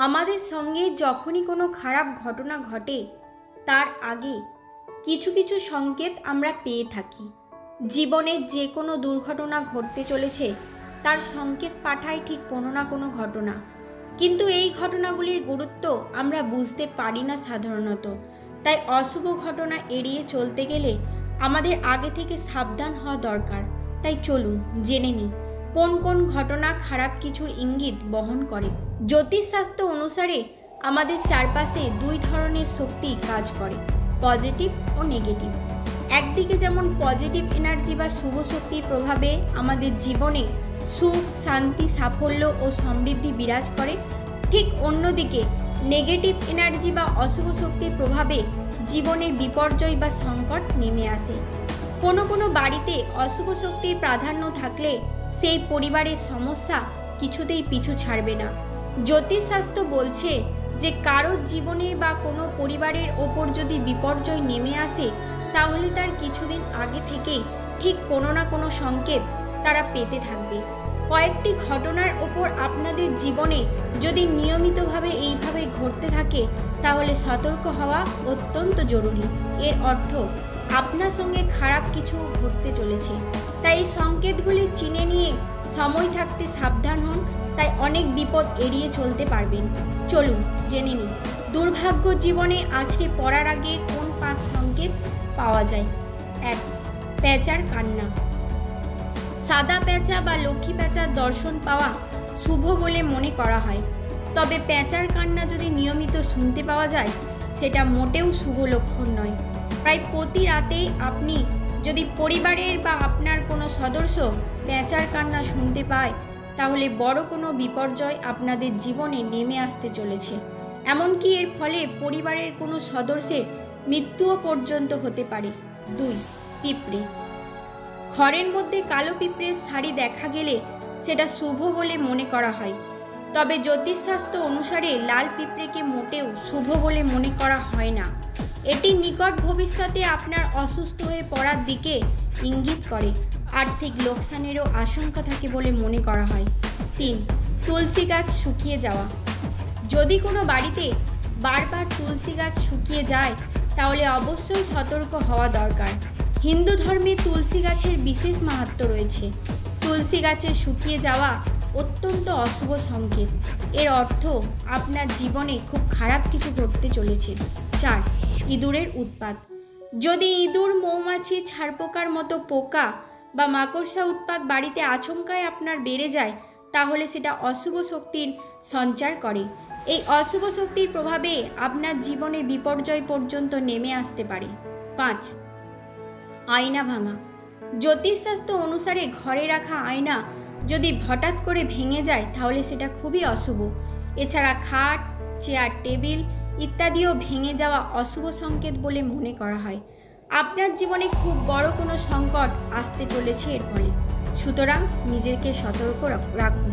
আমাদের সঙ্গে যখনই কোনো খারাপ ঘটনা ঘটে তার আগে কিছু কিছু সংকেত আমরা পেয়ে থাকি। জীবনে যে কোনো দুর্ঘটনা ঘটতে চলেছে তার সংকেত পাঠায় ঠিক কোনো না কোনো ঘটনা, কিন্তু এই ঘটনাগুলির গুরুত্ব আমরা বুঝতে পারি না সাধারণত। তাই অশুভ ঘটনা এড়িয়ে চলতে গেলে আমাদের আগে থেকে সাবধান হওয়া দরকার। তাই চলুন জেনে নিই কোন কোন ঘটনা খারাপ কিছুর ইঙ্গিত বহন করে। জ্যোতিষশাস্ত্র অনুসারে আমাদের চারপাশে দুই ধরনের শক্তি কাজ করে, পজিটিভ ও নেগেটিভ। একদিকে যেমন পজিটিভ এনার্জি বা শুভ শক্তির প্রভাবে আমাদের জীবনে সুখ, শান্তি, সাফল্য ও সমৃদ্ধি বিরাজ করে, ঠিক অন্যদিকে নেগেটিভ এনার্জি বা অশুভ শক্তির প্রভাবে জীবনে বিপর্যয় বা সংকট নেমে আসে। কোনো কোনো বাড়িতে অশুভ শক্তির প্রাধান্য থাকলে সেই পরিবারের সমস্যা কিছুতেই পিছু ছাড়বে না। জ্যোতিষশাস্ত্র বলছে যে কারোর জীবনে বা কোনো পরিবারের ওপর যদি বিপর্যয় নেমে আসে তাহলে তার কিছুদিন আগে থেকেই ঠিক কোনো না কোনো সংকেত তারা পেতে থাকবে। কয়েকটি ঘটনার ওপর আপনাদের জীবনে যদি নিয়মিতভাবে এইভাবে ঘটতে থাকে তাহলে সতর্ক হওয়া অত্যন্ত জরুরি। এর অর্থ আপনার সঙ্গে খারাপ কিছু ঘটতে চলেছে। তাই এই সংকেতগুলি চিনে নিয়ে সময় থাকতে সাবধান হন, তাই অনেক বিপদ এড়িয়ে চলতে পারবেন। চলুন জেনে নিন দুর্ভাগ্য জীবনে আছড়ে পড়ার আগে কোন 5 সংকেত পাওয়া যায়। 1. পেঁচার কান্না। সাদা পেঁচা বা লক্ষ্মী পেঁচার দর্শন পাওয়া শুভ বলে মনে করা হয়, তবে পেঁচার কান্না যদি নিয়মিত শুনতে পাওয়া যায় সেটা মোটেও শুভ লক্ষণ নয়। প্রায় প্রতি রাতেই আপনি যদি পরিবারের বা আপনার কোনো সদস্য পেঁচার কান্না শুনতে পায় তাহলে বড় কোনো বিপর্যয় আপনাদের জীবনে নেমে আসতে চলেছে। এমনকি এর ফলে পরিবারের কোনো সদস্যের মৃত্যুও পর্যন্ত হতে পারে। 2. পিঁপড়ে। ঘরের মধ্যে কালো পিঁপড়ের শাড়ি দেখা গেলে সেটা শুভ বলে মনে করা হয়, তবে জ্যোতিষশাস্ত্র অনুসারে লাল পিঁপড়েকে মোটেও শুভ বলে মনে করা হয় না। এটি নিকট ভবিষ্যতে আপনার অসুস্থ হয়ে পড়ার দিকে ইঙ্গিত করে, আর্থিক লোকসানেরও আশঙ্কা থাকে বলে মনে করা হয়। 3. তুলসী গাছ শুকিয়ে যাওয়া। যদি কোনো বাড়িতে বারবার তুলসী গাছ শুকিয়ে যায় তাহলে অবশ্যই সতর্ক হওয়া দরকার। হিন্দু ধর্মে তুলসী গাছের বিশেষ মাহাত্ম্য রয়েছে। তুলসী গাছের শুকিয়ে যাওয়া অত্যন্ত অশুভ সংকেত। এর অর্থ আপনার জীবনে খুব খারাপ কিছু ঘটতে চলেছে। 4. ইঁদুরের উৎপাত। যদি ইঁদুর, মৌমাছি, ছারপোকার মতো পোকা বা মাকড়সা উৎপাত বাড়িতে আচমকায় আপনার বেড়ে যায় তাহলে সেটা অশুভ শক্তির সঞ্চার করে। এই অশুভ শক্তির প্রভাবে আপনার জীবনে বিপর্যয় পর্যন্ত নেমে আসতে পারে। 5. আয়না ভাঙা। জ্যোতিষশাস্ত্র অনুসারে ঘরে রাখা আয়না যদি হঠাৎ করে ভেঙে যায় তাহলে সেটা খুবই অশুভ। এছাড়া খাট, চেয়ার, টেবিল ইত্যাদিও ভেঙে যাওয়া অশুভ সংকেত বলে মনে করা হয়। আপনার জীবনে খুব বড় কোনো সংকট আসতে চলেছে এর ফলে, সুতরাং নিজেকে সতর্ক রাখুন।